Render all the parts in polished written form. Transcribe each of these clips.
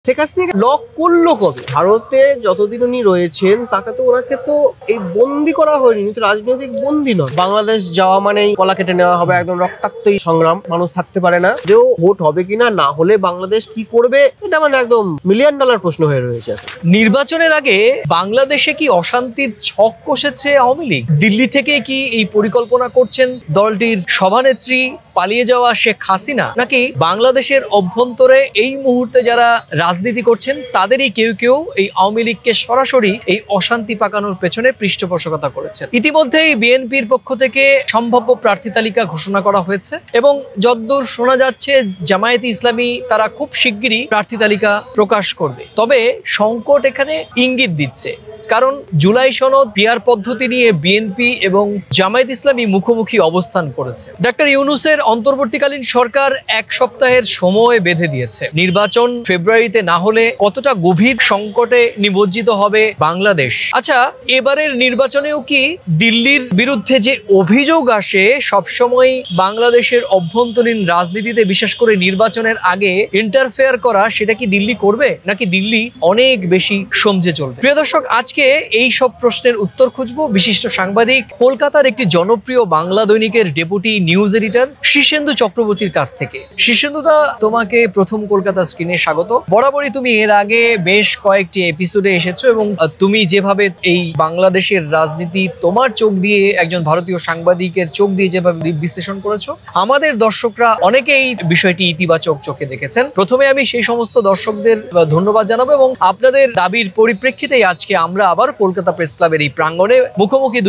Sheikh Hasina lock করলো কবে? ভারতে যতদিন উনি রয়েছেন তাকে তো ওনাকে তো এই বন্দি করা হয়নি, তো রাজনৈতিক বন্দি নয়। বাংলাদেশ যাওয়া মানেই গলা কেটে নেওয়া হবে, একদম রক্তাক্ত সংগ্রাম, মানুষ থাকতে পারে না। যেও ভোট হবে কিনা, না হলে বাংলাদেশ কি করবে, এটা মানে একদম মিলিয়ন ডলার প্রশ্ন হয়ে রয়েছে। নির্বাচনের আগে বাংলাদেশে কি অশান্তির ছক কষেছে আওয়ামী লীগ? দিল্লি থেকে কি এই পরিকল্পনা করছেন দলটির সভানেত্রী পালিয়ে যাওয়া শেখ হাসিনা, নাকি বাংলাদেশের অভ্যন্তরে এই মুহূর্তে যারা রাজনীতি করছেন তাদেরই কেউ কেউ এই আওয়ামী লীগকে সরাসরি এই অশান্তি পাকানোর পেছনে পৃষ্ঠপোষকতা করেছেন? ইতিমধ্যেই বিএনপির পক্ষ থেকে সম্ভাব্য প্রার্থী তালিকা ঘোষণা করা হয়েছে এবং যতদূর শোনা যাচ্ছে জামায়াতে ইসলামী তারা খুব শিগগিরই প্রার্থী তালিকা প্রকাশ করবে। তবে সংকট এখানে ইঙ্গিত দিচ্ছে, কারণ জুলাই সনদ পিআর পদ্ধতি নিয়ে বিএনপি এবং জামায়াত ইসলামী মুখোমুখি অবস্থান করেছে। ডক্টর ইউনূসের অন্তর্বর্তীকালীন সরকার এক সপ্তাহের সময় বেঁধে দিয়েছে। নির্বাচন ফেব্রুয়ারিতে না হলে কতটা গভীর সংকটে নিমজ্জিত হবে বাংলাদেশ? আচ্ছা, এবারের নির্বাচনেও কি দিল্লির বিরুদ্ধে যে অভিযোগ আসে সবসময় বাংলাদেশের অভ্যন্তরীণ রাজনীতিতে, বিশেষ করে নির্বাচনের আগে ইন্টারফেয়ার করা, সেটা কি দিল্লি করবে, নাকি দিল্লি অনেক বেশি সমঝে চলবে? প্রিয় দর্শক, আজকে এই সব প্রশ্নের উত্তর খুঁজবো বিশিষ্ট সাংবাদিক, কলকাতার একটি জনপ্রিয় বাংলা দৈনিকের ডেপুটি নিউজ এডিটর শীর্ষেন্দু চক্রবর্তীর কাছ থেকে। শীর্ষেন্দুদা, তোমাকে প্রথম কলকাতা স্ক্রিনে স্বাগত। বরাবরই তুমি এর আগে বেশ কয়েকটি এপিসোডে এসেছো এবং তুমি যেভাবে এই বাংলাদেশের রাজনীতি তোমার চোখ দিয়ে, একজন ভারতীয় সাংবাদিকের চোখ দিয়ে যেভাবে বিশ্লেষণ করেছো, আমাদের দর্শকরা অনেকেই বিষয়টি ইতিবাচক চোখে দেখেছেন। প্রথমে আমি সেই সমস্ত দর্শকদের ধন্যবাদ জানাবো এবং আপনাদের দাবির পরিপ্রেক্ষিতেই আজকে আমরা আবার কলকাতা প্রেস ক্লাবের এই প্রাঙ্গণে মুখোমুখি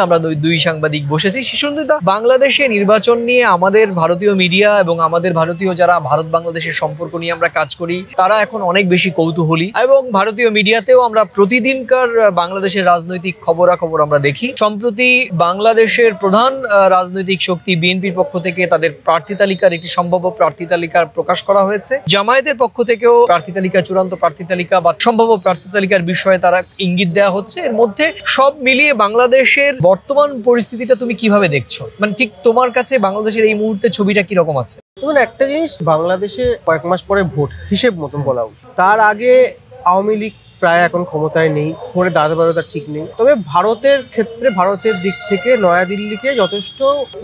আমরা দুই সাংবাদিক বসেছি। শীর্ষেন্দুদা, বাংলাদেশে নির্বাচন নিয়ে আমাদের ভারতীয় মিডিয়া এবং আমাদের ভারতীয় যারা ভারত বাংলাদেশের সম্পর্ক নিয়ে আমরা কাজ করি তারা এখন অনেক বেশি কৌতূহলী, এবং ভারতীয় মিডিয়াতেও আমরা প্রতিদিনকার বাংলাদেশের রাজনৈতিক খবরাখবর আমরা দেখি। সম্প্রতি বাংলাদেশের প্রধান রাজনৈতিক শক্তি বিএনপির পক্ষ থেকে তাদের প্রার্থী তালিকার একটি সম্ভাব্য প্রার্থী তালিকার প্রকাশ করা হয়েছে। জামায়াতের পক্ষ থেকেও প্রার্থী তালিকা, চূড়ান্ত প্রার্থী তালিকা বা সম্ভাব্য প্রার্থী তালিকার বিষয়ে তারা ইঙ্গিত দেওয়া হচ্ছে। এর মধ্যে সব মিলিয়ে বাংলাদেশের বর্তমান পরিস্থিতিটা তুমি কিভাবে দেখছো? মানে ঠিক তোমার কাছে বাংলাদেশের এই মুহূর্তে ছবিটা কি রকম আছে? দেখুন, একটা জিনিস, বাংলাদেশে কয়েক মাস পরে ভোট, হিসেব মতন বলা উচিত। তার আগে আওয়ামী লীগ প্রায় এখন ক্ষমতায় নেই, ভোটে দাঁড়াতে পারে তার ঠিক নেই। তবে ভারতের ক্ষেত্রে, ভারতের দিক থেকে নয়াদিল্লিকে যথেষ্ট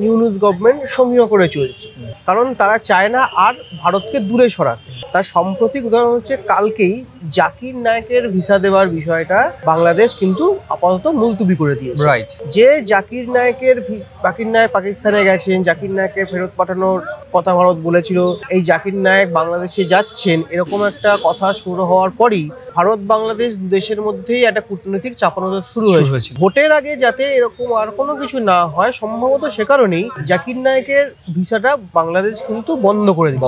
ইউনূস গভর্নমেন্ট সমীহ করে চলছে, কারণ তারা চায় না আর ভারতকে দূরে সরাতে। তার সাম্প্রতিক উদাহরণ হচ্ছে কালকেই জাকির নায়েকের ভিসা দেওয়ার বিষয়টা বাংলাদেশ কিন্তু আপাতত মুলতুবি করে দিয়েছে। রাইট। যে জাকির নায়েক পাকিস্তানে গেছেন, জাকির নায়েককে ফেরত পাঠানোর কথা ভারত বলেছিল, এই জাকির নায়েক বাংলাদেশে যাচ্ছেন, এরকম একটা কথা শুরু হওয়ার পরই ভারত বাংলাদেশ দেশের মধ্যেই একটা কূটনৈতিক চাপানোতর শুরু হয়েছে। ভোটের আগে যাতে এরকম আর কোনো কিছু না হয়, সম্ভবত সে কারণেই জাকির নায়েকের ভিসাটা বাংলাদেশ কিন্তু বন্ধ করে দিল।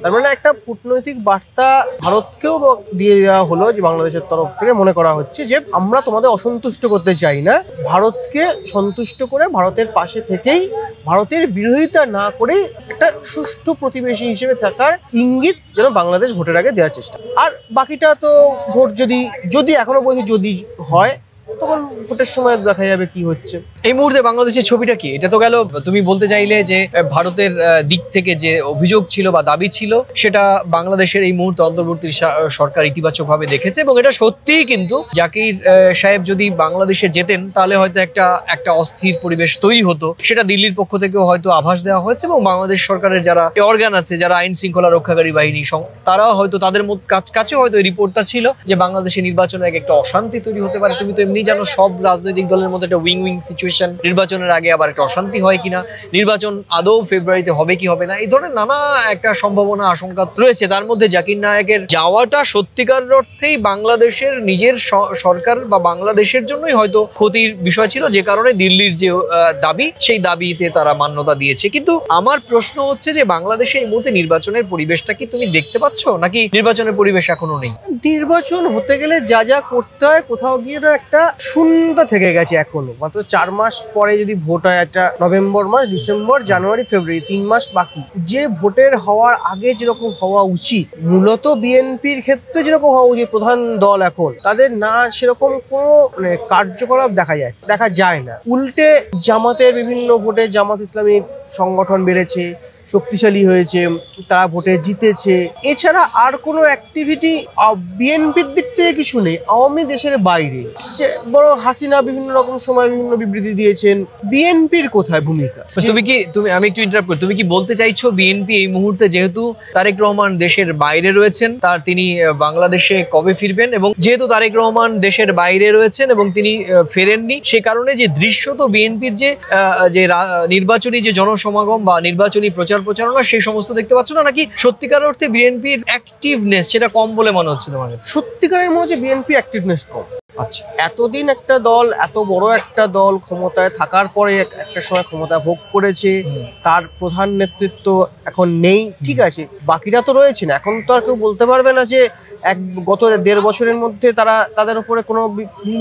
তার মানে একটা কূটনৈতিক বার্তা ভারতকেও দিয়ে দেওয়া হলো, যে বাংলাদেশের তরফ থেকে মনে করা হচ্ছে যে আমরা তোমাদের অসন্তুষ্ট করতে চাই না, ভারতকে সন্তুষ্ট করে ভারতের পাশে থেকেই, ভারতের বিরোধিতা না করেই একটা সুষ্ঠু প্রতিবেশী হিসেবে থাকার ইঙ্গিত যেন বাংলাদেশ ভোটের আগে দেওয়ার চেষ্টা। আর বাকিটা তো ভোট যদি এখনো বলছি যদি হয়, তখন ভোটের সময় দেখা যাবে কি হচ্ছে। এই মুহূর্তে বাংলাদেশের ছবিটা কি? এটা তো গেল, তুমি বলতে চাইলে যে ভারতের দিক থেকে যে অভিযোগ ছিল বা দাবি ছিল সেটা বাংলাদেশের এই মুহূর্তে অন্তর্বর্তী সরকার ইতিবাচক ভাবে দেখেছে, এবং এটা সত্যিই কিন্তু জাকির সাহেব যদি বাংলাদেশে যেতেন তাহলে হয়তো একটা অস্থির পরিবেশ তৈরি হতো। সেটা দিল্লির পক্ষ থেকেও হয়তো আভাস দেওয়া হয়েছে, এবং বাংলাদেশ সরকারের যারা অর্গান আছে, যারা আইন শৃঙ্খলা রক্ষাকারী বাহিনী, তারা হয়তো তাদের কাছে হয়তো এই রিপোর্টটা ছিল যে বাংলাদেশের নির্বাচনে একটা অশান্তি তৈরি হতে পারে। তুমি তো এমনি জানো সব রাজনৈতিক দলের মধ্যে একটা উইং সিচুয়েশন, নির্বাচনের আগে আবার একটা অশান্তি হয় কিনা, নির্বাচন আদৌ ফেব্রুয়ারিতে হবে কি হবে না, এই ধরনের নানা একটা সম্ভাবনা, আশঙ্কা রয়েছে। তার মধ্যে জাকির নায়েকের যাওয়াটা সত্যিকার অর্থেই বাংলাদেশের নিজের সরকার বা বাংলাদেশের জন্যই হয়তো ক্ষতির বিষয় ছিল, যে কারণে দিল্লির যে দাবি, সেই দাবিতে তারা মান্যতা দিয়েছে। কিন্তু আমার প্রশ্ন হচ্ছে যে বাংলাদেশে এই মুহূর্তে নির্বাচনের পরিবেশটা কি তুমি দেখতে পাচ্ছ, নাকি নির্বাচনের পরিবেশ এখনো নেই? নির্বাচন হতে গেলে যা যা করতে হয়, কোথাও গিয়ে একটা শূন্যতা থেকে গেছে এখনো। মাত্র 4 মাস পরে যদি ভোট হয়, একটা নভেম্বর মাস, ডিসেম্বর, জানুয়ারি, ফেব্রুয়ারি, 3 মাস বাকি। যে ভোটের হওয়ার আগে যেরকম হওয়া উচিত, মূলত বিএনপির ক্ষেত্রে যেরকম হওয়া উচিত, প্রধান দল এখন তাদের না সেরকম কোনো কার্যকলাপ দেখা যায় না। উল্টে জামাতের বিভিন্ন ভোটে জামাত ইসলামী সংগঠন বেড়েছে, শক্তিশালী হয়েছে, তারা ভোটে জিতেছে। এছাড়া আর কোনো অ্যাক্টিভিটি বিএনপির দিক থেকে কিছু নেই। আওয়ামী দেশের বাইরে বড় হাসিনা বিভিন্ন রকম সময় বিভিন্ন বিবৃতি দিয়েছেন, বিএনপির কোথায় ভূমিকা? আমি একটু ইন্টারাপ্ট করি, তুমি কি বলতে চাইছো বিএনপি এই মুহূর্তে যেহেতু তারেক রহমান দেশের বাইরে রয়েছেন, তিনি বাংলাদেশে কবে ফিরবেন, এবং যেহেতু তারেক রহমান দেশের বাইরে রয়েছেন এবং তিনি ফেরেননি, সে কারণে যে দৃশ্য তো বিএনপির যে নির্বাচনী যে জনসমাগম বা নির্বাচনী প্রচারণা সেই সমস্ত দেখতে পাচ্ছ না, নাকি সত্যিকার অর্থে বিএনপির অ্যাক্টিভনেস সেটা কম বলে মনে হচ্ছে তোমার কাছে? সত্যিকারের মনে হচ্ছে বিএনপি অ্যাক্টিভনেস কম। আচ্ছা, এতদিন একটা দল, এত বড় একটা দল ক্ষমতায় থাকার পরে একটা সময় ক্ষমতা ভোগ করেছে, তার প্রধান নেতৃত্ব এখন নেই, ঠিক আছে, বাকিরা তো রয়েছে না। এখন তো আর কেউ বলতে পারবে না যে গত 1.5 বছরের মধ্যে তাদের উপরে কোনো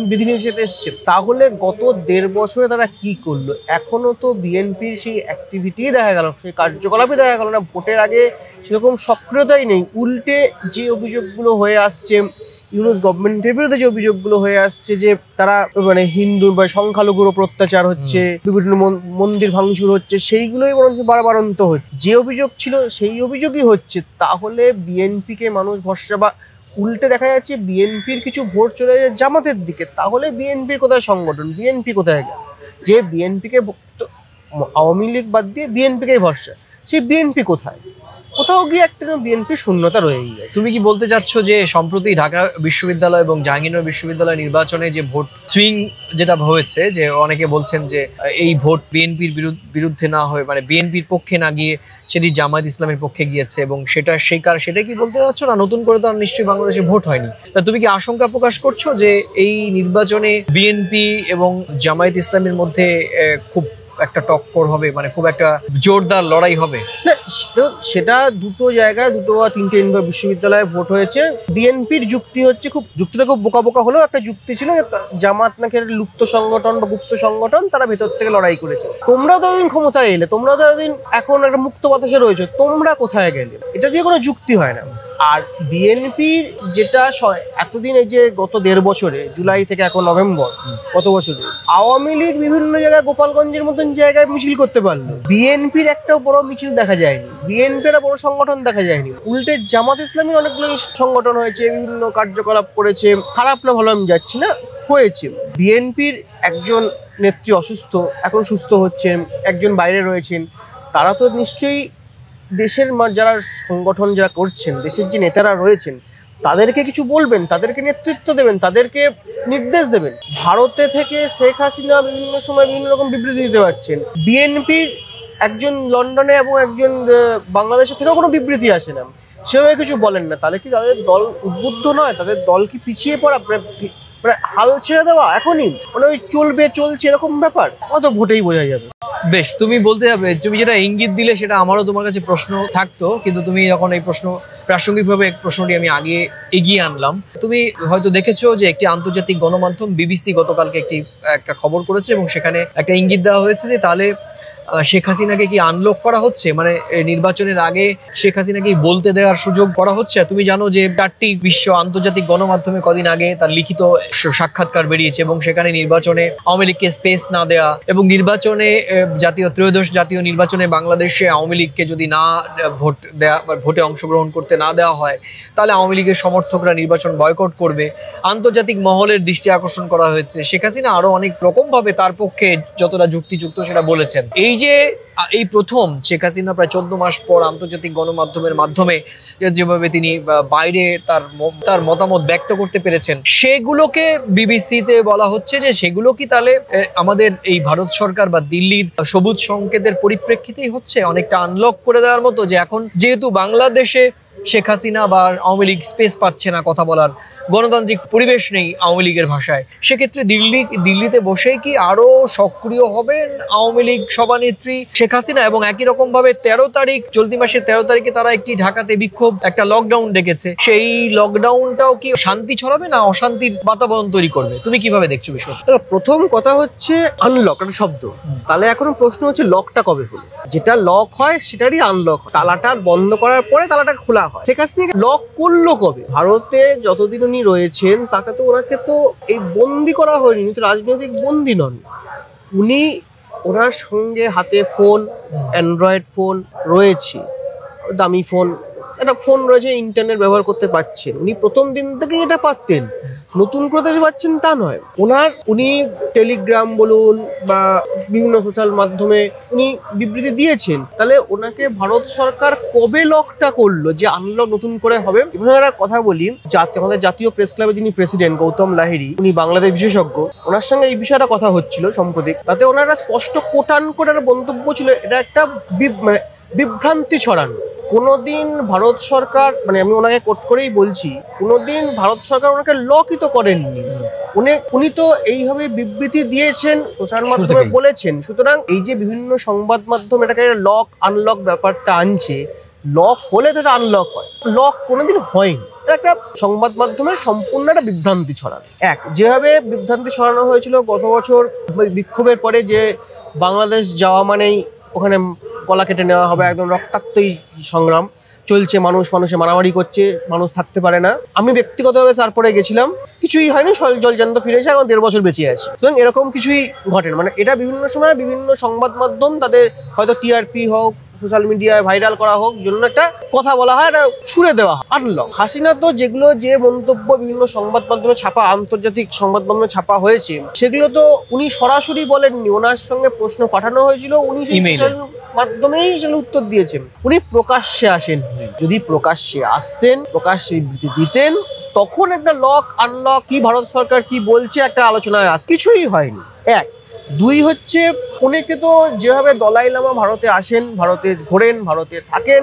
বিধিনিষেধ এসছে। তাহলে গত 1.5 বছরে তারা কি করলো? এখনো তো বিএনপির সেই অ্যাক্টিভিটি দেখা গেল, সেই কার্যকলাপই দেখা গেল না। ভোটের আগে সেরকম সক্রিয়তাই নেই। উল্টে যে অভিযোগগুলো হয়ে আসছে, ইউনূস গভর্নমেন্টের বিরুদ্ধে যে অভিযোগগুলো হয়ে আসছে যে তারা মানে হিন্দু বা সংখ্যালঘুর উপর অত্যাচার হচ্ছে, বিভিন্ন মন্দির ভাঙচুর হচ্ছে, সেইগুলোই বরঞ্চ বারবারন্ত হচ্ছে। যে অভিযোগ ছিল সেই অভিযোগই হচ্ছে। তাহলে বিএনপিকে মানুষ ভরসা, বা উল্টে দেখা যাচ্ছে বিএনপির কিছু ভোট চলে যায় জামাতের দিকে। তাহলে বিএনপির কোথায় সংগঠন? বিএনপি কোথায় গেল? যে বিএনপিকে আওয়ামী লীগ বাদ দিয়ে বিএনপিকেই ভরসা, সেই বিএনপি কোথায়? কোথাও গিয়ে একটা বিএনপি শূন্যতা রয়েই যায়। তুমি কি বলতে চাচ্ছ যে সম্প্রতি ঢাকা বিশ্ববিদ্যালয় এবং জাহাঙ্গীরনগর বিশ্ববিদ্যালয় নির্বাচনে যে ভোট সুইং যেটা হয়েছে, যে অনেকে বলছেন যে এই ভোট বিএনপির বিরুদ্ধে না হয়ে, মানে বিএনপির পক্ষে না গিয়ে সেটি জামায়াত ইসলামের পক্ষে গিয়েছে, এবং সেটা কি বলতে চাচ্ছ না নতুন করে তো নিশ্চয়ই বাংলাদেশে ভোট হয়নি? তা তুমি কি আশঙ্কা প্রকাশ করছো যে এই নির্বাচনে বিএনপি এবং জামায়াত ইসলামের মধ্যে খুব একটা টক্কর হবে, মানে খুব একটা জোরদার লড়াই হবে? না, সেটা দুটো জায়গায়, দুটো বা তিনটে বিশ্ববিদ্যালয়ে ভোট হয়েছে। বিএনপির যুক্তি হচ্ছে, যুক্তিটা খুব বোকা হলেও একটা যুক্তি ছিল, জামাত নাকি লুপ্ত সংগঠন বা গুপ্ত সংগঠন, তারা ভেতর থেকে লড়াই করেছে। তোমরা তো এতদিন ক্ষমতায় এলে, তোমরা তো এতদিন এখন একটা মুক্ত বাতাসে রয়েছে, তোমরা কোথায় গেলে? এটা দিয়ে কোনো যুক্তি হয় না। আর বিএনপির যেটা এতদিন, এই যে গত 1.5 বছরে, জুলাই থেকে এখন নভেম্বর, কত বছরে আওয়ামী লীগ বিভিন্ন জায়গায় গোপালগঞ্জের মতন জায়গায় মিছিল করতে পারলো, বিএনপির একটা বড় মিছিল দেখা যায়নি, বিএনপির একটা বড় সংগঠন দেখা যায়নি। উল্টে জামাত ইসলামীর অনেকগুলো সংগঠন হয়েছে, বিভিন্ন কার্যকলাপ করেছে। খারাপ না ভালো আমি যাচ্ছি না, হয়েছে। বিএনপির একজন নেত্রী অসুস্থ, এখন সুস্থ হচ্ছেন, একজন বাইরে রয়েছেন, তারা তো নিশ্চয়ই দেশের যারা সংগঠন যারা করছেন, দেশের যে নেতারা রয়েছেন, তাদেরকে কিছু বলবেন, তাদেরকে নেতৃত্ব দেবেন, তাদেরকে নির্দেশ দেবেন। ভারতে থেকে শেখ হাসিনা বিভিন্ন সময় বিভিন্ন রকম বিবৃতি দিতে পারছেন, বিএনপির একজন লন্ডনে এবং একজন বাংলাদেশের থেকেও কোনো বিবৃতি আসে না, সেভাবে কিছু বলেন না। তাহলে কি তাদের দল উদ্বুদ্ধ নয়? তাদের দল কি পিছিয়ে পড়া, মানে হাল ছেড়ে দেওয়া এখনই, মানে ওই চলছে এরকম ব্যাপার? অত ভোটেই বোঝা যাবে। বেশ, তুমি বলতে যাবে, তুমি যেটা ইঙ্গিত দিলে সেটা আমারও তোমার কাছে প্রশ্ন থাকতো, কিন্তু তুমি যখন এই প্রাসঙ্গিকভাবে প্রশ্নটি আমি আগে এগিয়ে আনলাম। তুমি হয়তো দেখেছো যে একটি আন্তর্জাতিক গণমাধ্যম বিবিসি গতকালকে একটা খবর করেছে, এবং সেখানে একটা ইঙ্গিত দেওয়া হয়েছে যে তাহলে শেখ হাসিনাকে কি আনলক করা হচ্ছে, মানে নির্বাচনের আগে শেখ হাসিনাকে বলতে দেওয়ার সুযোগ করা হচ্ছে। তুমি জানো যে 4টি আন্তর্জাতিক গণমাধ্যমে কদিন আগে তার লিখিত সাক্ষাৎকার বেরিয়েছে, এবং সেখানে নির্বাচনে আওয়ামী লীগকে স্পেস না দেওয়া, এবং নির্বাচনে ত্রয়োদশ জাতীয় নির্বাচনে বাংলাদেশে আওয়ামী লীগকে যদি না ভোটে অংশগ্রহণ করতে না দেওয়া হয়, তাহলে আওয়ামী লীগের সমর্থকরা নির্বাচন বয়কট করবে। আন্তর্জাতিক মহলের দৃষ্টি আকর্ষণ করা হয়েছে। শেখ হাসিনা আরো অনেক রকম ভাবে তার পক্ষে যতটা যুক্তিযুক্ত সেটা বলেছেন। এই প্রথম শেখ হাসিনা প্রায় 14 মাস পর আন্তর্জাতিক গণমাধ্যমের মাধ্যমে যেভাবে তিনি বাইরে তার মতামত ব্যক্ত করতে পেরেছেন, সেগুলোকে বিবিসিতে বলা হচ্ছে যে সেগুলো কি তাহলে আমাদের এই ভারত সরকার বা দিল্লির সবুজ সংকেতের পরিপ্রেক্ষিতেই হচ্ছে, অনেকটা আনলক করে দেওয়ার মতো, যে এখন যেহেতু বাংলাদেশে শেখ হাসিনা বা আওয়ামী লীগ স্পেস পাচ্ছে না কথা বলার, গণতান্ত্রিক পরিবেশ নেই আওয়ামী লীগের ভাষায়, সেক্ষেত্রে দিল্লিতে বসেই কি আরো সক্রিয় হবেন আওয়ামী লীগ সভানেত্রী শেখ হাসিনা? এবং একই রকম ভাবে 13 তারিখ, চলতি মাসের 13 তারিখে তারা একটি ঢাকাতে বিক্ষোভ, একটা লকডাউন ডেকেছে, সেই লকডাউনটাও কি শান্তি ছড়াবে না অশান্তির বাতাবরণ তৈরি করবে? তুমি কিভাবে দেখছো বিষয়টা? প্রথম কথা হচ্ছে আনলক একটা শব্দ, তাহলে এখন প্রশ্ন হচ্ছে লকটা কবে হলো? যেটা লক হয় সেটারই আনলক। তালাটা বন্ধ করার পরে তালাটা খোলা হয়। শেখ হাসিনা লক করলো কবে? ভারতে যতদিন উনি রয়েছেন তাকে তো ওনাকে তো এই বন্দি করা হয়নি, উনি তো রাজনৈতিক বন্দি নন। উনি ওনার সঙ্গে হাতে ফোন, অ্যান্ড্রয়েড ফোন রয়েছে, দামি ফোন, একটা ফোন রয়েছে, ইন্টারনেট ব্যবহার করতে পারছেন। উনি প্রথম দিন থেকেই এটা পারতেন, নতুন করে পাচ্ছেন তা নয়। উনি টেলিগ্রাম বলুন বা বিভিন্ন সোশ্যাল মাধ্যমে উনি বিবৃতি দিয়েছেন। তাহলে ওনাকে ভারত সরকার কবে লকটা করলো যে আনলক নতুন করে হবে? এবার একটা কথা বলি, আমাদের জাতীয় প্রেস ক্লাবের যিনি প্রেসিডেন্ট গৌতম লাহিড়ী, উনি বাংলাদেশ বিশেষজ্ঞ, ওনার সঙ্গে এই বিষয়টা কথা হচ্ছিল সম্প্রতি। তাতে ওনারা স্পষ্ট কোটান করে বক্তব্য ছিল, এটা একটা বিভ্রান্তি ছড়ানো। কোনোদিন ভারত সরকার, মানে আমি ওনাকে কোট করেই বলছি, কোনোদিন ভারত সরকার ওনাকে লকই তো করেননি। উনি তো এইভাবে বিবৃতি দিয়েছেন, সোশ্যাল মাধ্যমে বলেছেন। সুতরাং এই যে বিভিন্ন সংবাদ মাধ্যম এটাকে লক আনলক ব্যাপারটা আনছে, লক হলে তো এটা আনলক হয়, লক কোনোদিন হয়নি। একটা সংবাদ মাধ্যমের সম্পূর্ণ একটা বিভ্রান্তি ছড়ানো। যেভাবে বিভ্রান্তি ছড়ানো হয়েছিল গত বছর বিক্ষোভের পরে, যে বাংলাদেশ যাওয়া মানেই ওখানে গলা কেটে নেওয়া হবে, একদম রক্তাক্তই সংগ্রাম চলছে, মানুষে মারামারি করছে, মানুষ থাকতে পারে না। আমি ব্যক্তিগতভাবে তারপরে গেছিলাম, কিছুই হয়নি, জলজান্ত ফিরেছে, এখন 1.5 বছর বেঁচে আছে। সুতরাং এরকম কিছুই ঘটে না। মানে এটা বিভিন্ন সময় বিভিন্ন সংবাদ মাধ্যম তাদের হয়তো টিআরপি হোক, সোশ্যাল মিডিয়ায় ভাইরাল করা হোক, জন্য একটা কথা বলা হয়, এটা ছুড়ে দেওয়া হয়। আনলক হাসিনা তো যে মন্তব্য বিভিন্ন সংবাদ মাধ্যমে ছাপা, আন্তর্জাতিক সংবাদ মাধ্যমে ছাপা হয়েছে, সেগুলো তো উনি সরাসরি বলেননি, ওনার সঙ্গে প্রশ্ন পাঠানো হয়েছিল, উনি সোশ্যাল মাধ্যমেই সেগুলো উত্তর দিয়েছেন। উনি প্রকাশ্যে আসেন। যদি প্রকাশ্যে আসতেন, প্রকাশ্যে বিবৃতি দিতেন, তখন একটা লক আনলক কি ভারত সরকার কি বলছে একটা আলোচনায় কিছুই হয়নি। 1, 2 হচ্ছে, উনিকে তো যেভাবে দলাই লামা ভারতে আসেন, ভারতে ঘোরেন, ভারতে থাকেন,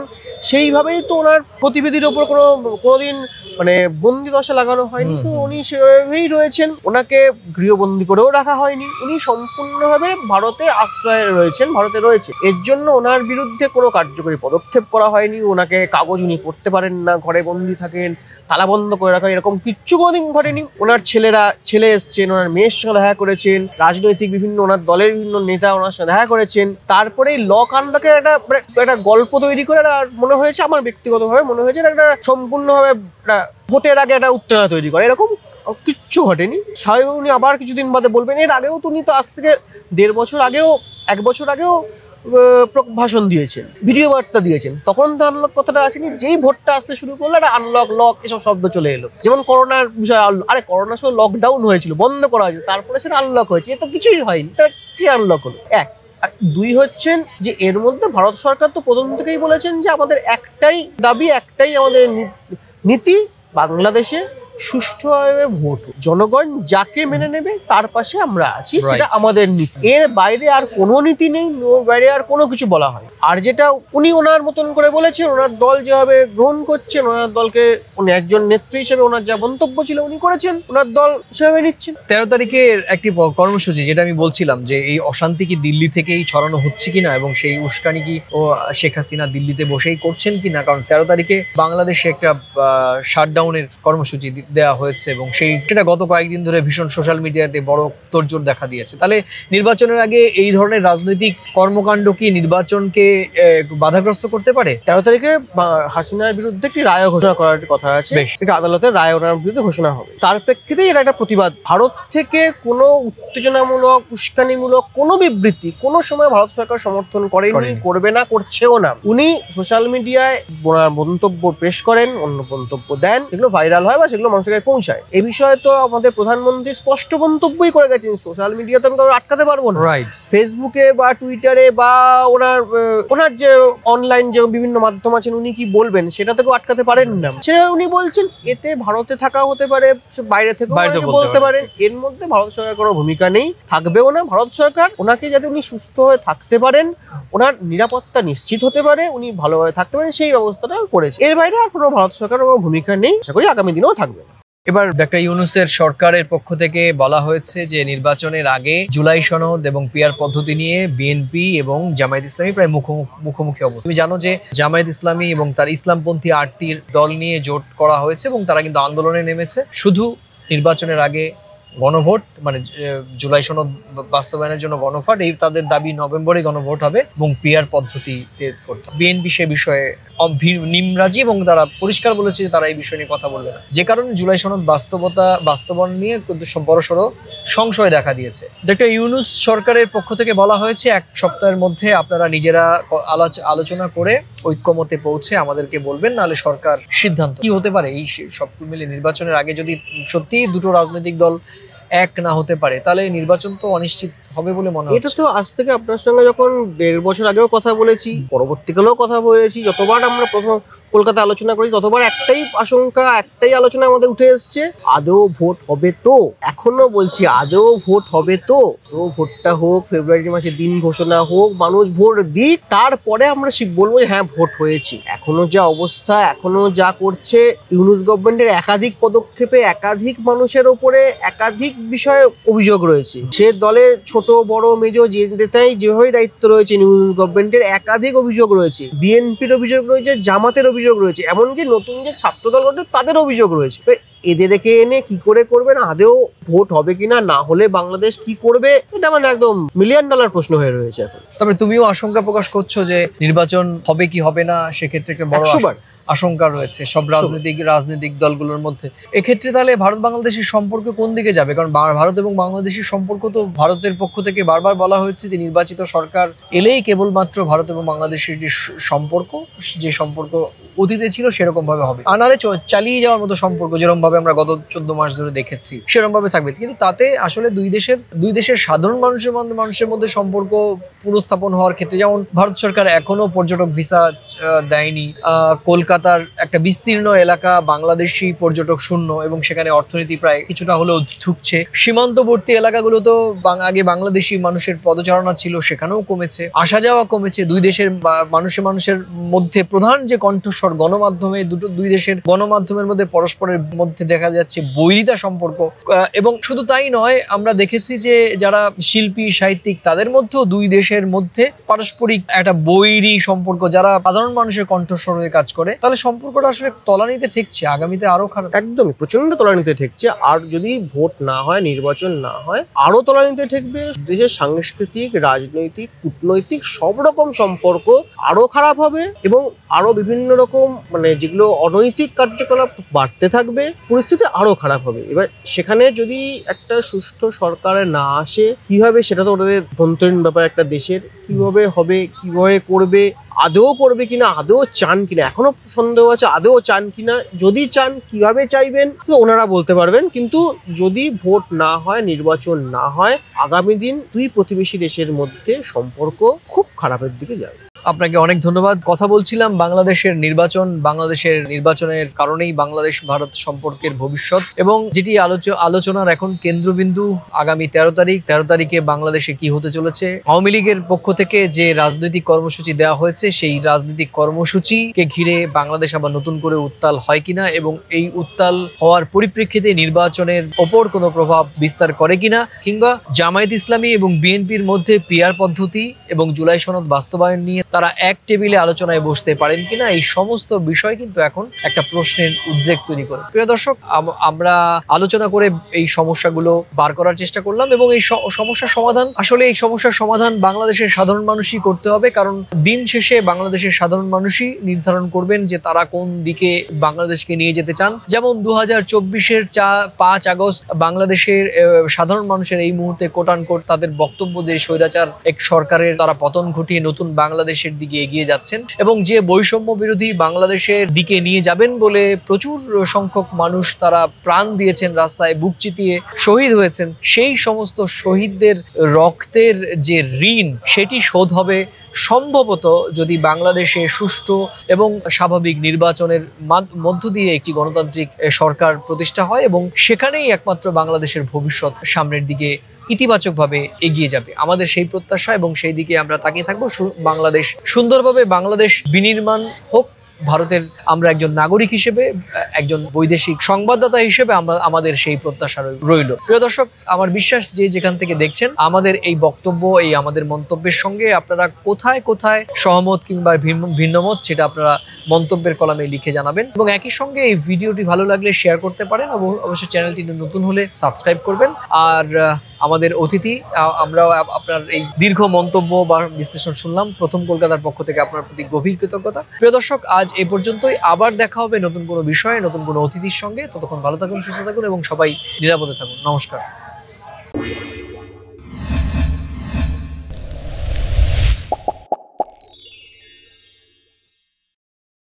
সেইভাবেই তো ওনার গতিবিধির ওপর কোনোদিন মানে বন্দি দশা লাগানো হয়নি। তো উনি সেভাবেই রয়েছেন, ওনাকে গৃহবন্দী করেও রাখা হয়নি, উনি সম্পূর্ণভাবে ভারতে আশ্রয়ে রয়েছেন, ভারতে রয়েছে। এর জন্য ওনার বিরুদ্ধে কোনো কার্যকরী পদক্ষেপ করা হয়নি। ওনাকে কাগজ উনি পড়তে পারেন না, ঘরে বন্দি থাকেন, তালা বন্ধ করে রাখা, এরকম কিচ্ছু কোনোদিন ঘটেনি। ওনার ছেলে এসছেন, ওনার মেয়ের সঙ্গে দেখা করেছেন, রাজনৈতিক বিভিন্ন ওনার দলের বিভিন্ন নেতা ওনার সঙ্গে দেখা করেছেন। তারপরেই লক আনলকের একটা গল্প তৈরি করে মনে হয়েছে, আমার ব্যক্তিগতভাবে মনে হয়েছে একটা সম্পূর্ণভাবে ভোটের আগে একটা উত্তেজনা তৈরি করে, এরকম কিচ্ছু ঘটেনি। স্বাভাবিক উনি আবার কিছুদিন বাদে বলবেন। এর আগেও তো উনি তো আজ থেকে 1.5 বছর আগেও 1 বছর আগেও ভাষণ দিয়েছেন, ভিডিও বার্তা দিয়েছেন, তখন তো আনলক কথাটা আসেনি। যেই ভোটটা আসতে শুরু করলো, একটা আনলক লক এসব শব্দ চলে এলো। যেমন করোনার বিষয়, আরে করোনার সময় লকডাউন হয়েছিল, বন্ধ করা হয়েছিল, তারপরে সেটা আনলক হয়েছে, এ তো কিছুই হয়নি, তার কি আনলক হলো? 1, 2 হচ্ছেন যে এর মধ্যে ভারত সরকার তো প্রথম থেকেই বলেছেন যে আমাদের একটাই দাবি, একটাই আমাদের নীতি, বাংলাদেশে সুষ্ঠুভাবে ভোট, জনগণ যাকে মেনে নেবে তার পাশে আমরা আছি, সেটা আমাদের নীতি। এর বাইরে আর কোনো নীতি নেই, ওর বাইরে আর কোনো কিছু বলা হয়। আর যেটা উনি ওনার মতন করে বলেছেন, ওনার দল যেভাবে গ্রহণ করছেন, ওনার দলকে উনি একজন নেত্রী হিসেবে ওনার যা মন্তব্য ছিল উনি করেছেন, ওনার দল সেভাবে নিচ্ছেন। 13 তারিখের একটি কর্মসূচি, যেটা আমি বলছিলাম যে এই অশান্তি কি দিল্লি থেকেই ছড়ানো হচ্ছে কিনা, এবং সেই উস্কানি কি ও শেখ হাসিনা দিল্লিতে বসেই করছেন কিনা। কারণ 13 তারিখে বাংলাদেশে একটা শাটডাউনের কর্মসূচি দেওয়া হয়েছে, এবং সেটা গত কয়েকদিন ধরে ভীষণ সোশ্যাল মিডিয়াতে বড় তোড়জোড় দেখা দিয়েছে। তাহলে নির্বাচনের আগে এই ধরনের রাজনৈতিক কর্মকাণ্ড কি নির্বাচনকে বাধাগ্রস্ত করতে পারে? 13 তারিখে হাসিনার বিরুদ্ধে একটি রায় ঘোষণা করার কথা আছে, এটা আদালতের রায় ওনার বিরুদ্ধে ঘোষণা হবে। তার প্রেক্ষিতেই এটা একটা প্রতিবাদ। ভারত থেকে কোনো উত্তেজনামূলক, উস্কানিমূলক কোনো বিবৃতি কোনো সময় ভারত সরকার সমর্থন করেনি, করবে না, করছেও না। উনি সোশ্যাল মিডিয়ায় ওনার মন্তব্য পেশ করেন, অন্য মন্তব্য দেন, সেগুলো ভাইরাল হয় বা সেগুলো মানুষের কাছে পৌঁছায়। এই বিষয়ে তো আমাদের প্রধানমন্ত্রী স্পষ্ট মন্তব্যই করে গেছেন, সোশ্যাল মিডিয়াতে আমি কারো আটকাতে পারবো না। ফেসবুকে বা টুইটারে বা ওনার যে অনলাইন যে বিভিন্ন মাধ্যম আছেন, উনি কি বলবেন সেটা থেকেও আটকাতে পারেন না। সেটা উনি বলছেন, এতে ভারতে থাকা হতে পারে, বাইরে থেকেও বলতে পারেন। এর মধ্যে ভারত সরকার কোনো ভূমিকা নেই, থাকবেও না। ভারত সরকার ওনাকে যাতে উনি সুস্থ হয়ে থাকতে পারেন, ওনার নিরাপত্তা নিশ্চিত হতে পারে, উনি ভালোভাবে থাকতে পারেন, সেই ব্যবস্থাটা করেছে। এর বাইরে আর কোনো ভারত সরকারের কোনো ভূমিকা নেই, আশা করি আগামী দিনেও থাকবে না। এবার ডক্টর ইউনূসের সরকারের পক্ষ থেকে বলা হয়েছে যে নির্বাচনের আগে জুলাই সনদ এবং পিআর পদ্ধতি নিয়ে বিএনপি এবং জামায়াত ইসলামী প্রায় মুখোমুখি অবস্থা। তুমি জানো যে জামায়াত ইসলামী এবং তার ইসলামপন্থী 8টি দল নিয়ে জোট করা হয়েছে, এবং তারা কিন্তু আন্দোলনে নেমেছে। শুধু নির্বাচনের আগে গণভোট, মানে জুলাই সনদ বাস্তবায়নের জন্য গণভোট, এই তাদের দাবি নভেম্বরে গণভোট হবে এবং পিআর পদ্ধতিতে করতে হবে। বিএনপি সে বিষয়ে নিমরাজি এবং তারা পরিষ্কার বলেছে যে তারা এই বিষয় নিয়ে কথা বলবে না, যে কারণে জুলাই সনদ বাস্তবায়ন নিয়ে বড়সড় সংশয় দেখা দিয়েছে। ডক্টর ইউনূস সরকারের পক্ষ থেকে বলা হয়েছে 1 সপ্তাহের মধ্যে আপনারা নিজেরা আলোচনা করে ঐক্যমতে পৌঁছে আমাদেরকে বলবেন, নাহলে সরকার সিদ্ধান্ত। কি হতে পারে এই সব মিলে নির্বাচনের আগে যদি সত্যি দুটো রাজনৈতিক দল এক না হতে পারে, তাহলে নির্বাচন তো অনিশ্চিত হবে বলে মনে হয়। এটা তো আজ থেকে আপনার সঙ্গে যখন 1.5 বছর আগেও কথা বলেছি, পরবর্তীকালেও কথা বলেছি, যতবার আমরা প্রথম কলকাতা আলোচনা করি ততবার একটাই আশঙ্কা, একটাই আলোচনা আমাদের উঠে এসছে, আদৌ ভোট হবে তো। এখনো বলছি আদৌ ভোট হবে তো ভোটটা হোক, ফেব্রুয়ারি মাসে দিন ঘোষণা হোক, মানুষ ভোট দিক, তারপরে আমরা বলবো হ্যাঁ ভোট হয়েছে। এখনো যা অবস্থা, এখনো যা করছে ইউনূস গভর্নমেন্টের একাধিক পদক্ষেপে একাধিক মানুষের ওপরে একাধিক বিষয়ে অভিযোগ রয়েছে। সে দলের ছোট বড় মেজো যে নেতাই যেভাবে দায়িত্ব রয়েছে ইউনূস গভর্নমেন্টের একাধিক অভিযোগ রয়েছে, বিএনপির অভিযোগ রয়েছে, জামাতের অভিযোগ রয়েছে, এমনকি নতুন যে ছাত্র দল গঠন তাদের অভিযোগ রয়েছে। এদেরকে এনে কি করে করবেন, আদেও ভোট হবে কিনা, না হলে বাংলাদেশ কি করবে, এটা মানে একদম $1,000,000 প্রশ্ন হয়ে রয়েছে এখন। তবে তুমিও আশঙ্কা প্রকাশ করছো যে নির্বাচন হবে কি হবে না, সেক্ষেত্রে একটা বড় আশঙ্কা রয়েছে সব রাজনৈতিক দলগুলোর মধ্যে। এক্ষেত্রে তাহলে ভারত বাংলাদেশের সম্পর্ক কোন দিকে যাবে? কারণ ভারত এবং বাংলাদেশের সম্পর্ক তো ভারতের পক্ষ থেকে বারবার বলা হয়েছে যে নির্বাচিত সরকার এলেই কেবলমাত্র ভারত এবং বাংলাদেশের যে সম্পর্ক অতীতে ছিল সেরকম ভাবে হবে, আর নাহলে চালিয়ে যাওয়ার মতো সম্পর্ক যেরকম ভাবে আমরা গত 14 মাস ধরে দেখেছি সেরকম ভাবে থাকবে। কিন্তু তাতে আসলে দুই দেশের সাধারণ মানুষের মধ্যে সম্পর্ক পুনঃস্থাপন হওয়ার ক্ষেত্রে, যেমন ভারত সরকার এখনো পর্যটক ভিসা দেয়নি, কলকাতার একটা বিস্তীর্ণ এলাকা বাংলাদেশি পর্যটক শূন্য এবং সেখানে অর্থনীতি প্রায় কিছুটা হলেও ধুঁকছে। সীমান্তবর্তী এলাকাগুলো তো আগে বাংলাদেশি মানুষের পদচারণা ছিল, সেখানেও কমেছে, আসা যাওয়া কমেছে। দুই দেশের মানুষের মধ্যে প্রধান যে কণ্ঠস্বর গণমাধ্যমে, দুই দেশের গণমাধ্যমের মধ্যে পরস্পরের মধ্যে দেখা যাচ্ছে বৈরিতা সম্পর্ক। এবং শুধু তাই নয়, আমরা দেখেছি যে যারা শিল্পী সাহিত্যিক তাদের মধ্যেও দুই দেশের মধ্যে পারস্পরিক একটা বৈরী সম্পর্ক, যারা সাধারণ মানুষের কণ্ঠস্বর হয়ে কাজ করে। তাহলে সম্পর্কটা আসলে তলানিতে ঠেকছে, আগামীতে আরো খারাপ, একদমই প্রচন্ড তলানিতে ঠেকছে। আর যদি ভোট না হয়, নির্বাচন না হয়, আরো তলানিতে ঠেকবে। দেশের সাংস্কৃতিক, রাজনৈতিক, কূটনৈতিক সব রকম সম্পর্ক আরো খারাপ হবে এবং আরো বিভিন্ন রকম মানে যেগুলো অনৈতিক কার্যকলাপ বাড়তে থাকবে, পরিস্থিতি আরো খারাপ হবে। এবার সেখানে যদি একটা সুষ্ঠু সরকার না আসে, কিভাবে, সেটা তো ওদের ভন্তরীণ ব্যাপার একটা দেশের, কিভাবে হবে, কিভাবে করবে, আদৌ করবে কিনা, আদৌ চান কিনা, এখনো সন্দেহ আছে আদৌ চান কিনা। যদি চান কিভাবে চাইবেন ওনারা বলতে পারবেন, কিন্তু যদি ভোট না হয়, নির্বাচন না হয়, আগামী দিন দুই প্রতিবেশী দেশের মধ্যে সম্পর্ক খুব খারাপের দিকে যাবে। আপনাকে অনেক ধন্যবাদ। কথা বলছিলাম বাংলাদেশের নির্বাচনের কারণেই বাংলাদেশ ভারত সম্পর্কের ভবিষ্যৎ, এবং যেটি আলোচনার এখন কেন্দ্রবিন্দু আগামী 13 তারিখে বাংলাদেশে কি হতে চলেছে। আওয়ামী লীগের পক্ষ থেকে যে রাজনৈতিক কর্মসূচি দেওয়া হয়েছে, সেই রাজনৈতিক কর্মসূচিকে ঘিরে বাংলাদেশ আবার নতুন করে উত্তাল হয় কিনা, এবং এই উত্তাল হওয়ার পরিপ্রেক্ষিতে নির্বাচনের ওপর কোনো প্রভাব বিস্তার করে কিনা, কিংবা জামায়াত ইসলামী এবং বিএনপির মধ্যে পিআর পদ্ধতি এবং জুলাই সনদ বাস্তবায়ন নিয়ে তারা এক টেবিলে আলোচনায় বসতে পারেন কিনা, এই সমস্ত বিষয় কিন্তু এখন একটা প্রশ্নের উদ্রেক তৈরি করে। প্রিয় দর্শক, আমরা আলোচনা করে এই সমস্যাগুলো বার করার চেষ্টা করলাম, এবং এই সমস্যার সমাধান বাংলাদেশের সাধারণ মানুষই করতে হবে। কারণ দিন শেষে বাংলাদেশের সাধারণ মানুষই নির্ধারণ করবেন যে তারা কোন দিকে বাংলাদেশকে নিয়ে যেতে চান। যেমন 2024-এর 5 আগস্ট বাংলাদেশের সাধারণ মানুষের এই মুহূর্তে কোটানকোট তাদের বক্তব্য যে স্বৈরাচার এক সরকারের তারা পতন ঘটিয়ে নতুন বাংলাদেশের দিকে এগিয়ে যাচ্ছেন, এবং যে বৈষম্য বিরোধী বাংলাদেশের দিকে নিয়ে যাবেন বলে প্রচুর সংখ্যক মানুষ তারা প্রাণ দিয়েছেন, রাস্তায় বুক চিতিয়ে শহীদ হয়েছেন, সেই সমস্ত শহীদদের রক্তের যে ঋণ, সেটি শোধ হবে সম্ভবত যদি বাংলাদেশে সুষ্ঠু এবং স্বাভাবিক নির্বাচনের মধ্য দিয়ে একটি গণতান্ত্রিক সরকার প্রতিষ্ঠা হয়, এবং সেখানেই একমাত্র বাংলাদেশের ভবিষ্যৎ সামনের দিকে ইতিবাচকভাবে এগিয়ে যাবে। আমাদের সেই প্রত্যাশা, এবং সেই দিকে আমরা তাকিয়ে থাকবো। বাংলাদেশ সুন্দরভাবে বাংলাদেশ বিনির্মাণ হোক। ভারতের আমরা একজন নাগরিক হিসেবে, একজন বৈদেশিক সংবাদদাতা হিসেবে আমাদের সেই প্রত্যাশা রইল। প্রিয় দর্শক, আমার বিশ্বাস যে যেখান থেকে দেখছেন আমাদের এই বক্তব্য, এই আমাদের মন্তব্যের সঙ্গে আপনারা কোথায় কোথায় সহমত কিংবা ভিন্নমত, সেটা আপনারা মন্তব্যের কলামে লিখে জানাবেন, এবং একই সঙ্গে এই ভিডিওটি ভালো লাগলে শেয়ার করতে পারেন। অবশ্যই চ্যানেলটি নতুন হলে সাবস্ক্রাইব করবেন। আর আমাদের অতিথি, আমরা আপনার এই দীর্ঘ মন্তব্য বা বিশ্লেষণ শুনলাম প্রথম কলকাতার পক্ষ থেকে, আপনার প্রতি গভীর কৃতজ্ঞতা। প্রিয় দর্শক, আজ আজ এ পর্যন্তই। আবার দেখা হবে নতুন কোনো বিষয়ে, নতুন কোনো অতিথির সঙ্গে। ততক্ষণ ভালো থাকুন, সুস্থ থাকুন এবং সবাই নিরাপদে থাকুন। নমস্কার।